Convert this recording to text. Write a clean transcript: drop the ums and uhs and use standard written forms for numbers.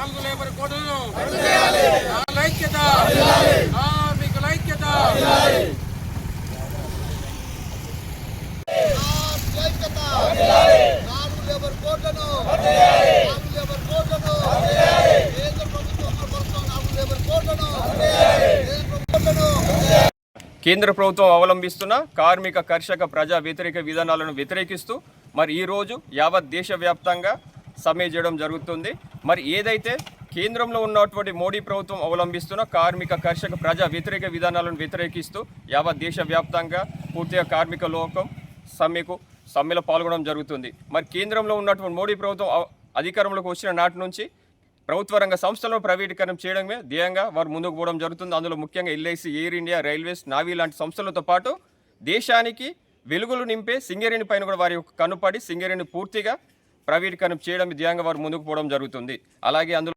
4 labour కోడ్లను ఐక్యత కార్మికుల ఐక్యత కేంద్ర ప్రభుత్వం అవలంబిస్తున్న కార్మిక కర్షక ప్రజా వ్యతిరేక విధానాలను వ్యతిరేకిస్తూ మరి ఈరోజు యావత్ దేశవ్యాప్తంగా సమ్మె చేయడం జరుగుతుంది. మరి ఏదైతే కేంద్రంలో ఉన్నటువంటి మోడీ ప్రభుత్వం అవలంబిస్తున్న కార్మిక కర్షక ప్రజా వ్యతిరేక విధానాలను వ్యతిరేకిస్తూ యావత్ దేశవ్యాప్తంగా పూర్తిగా కార్మిక లోకం సమ్మెలో పాల్గొనడం జరుగుతుంది. మరి కేంద్రంలో ఉన్నటువంటి మోడీ ప్రభుత్వం అధికారంలోకి వచ్చిన నాటి నుంచి ప్రభుత్వ రంగ సంస్థలను ప్రైవేటీకరణ చేయడమే ధ్యేయంగా వారు ముందుకు పోవడం జరుగుతుంది. అందులో ముఖ్యంగా LIC, air India, railways, navy లాంటి సంస్థలతో పాటు దేశానికి వెలుగులు నింపే సింగరేణి పైన కూడా వారి కన్నుపడి సింగరేణి పూర్తిగా ప్రైవేటీకరణ చేయడం ధ్యేయంగా వారు ముందుకు పోవడం జరుగుతుంది. అలాగే అందులో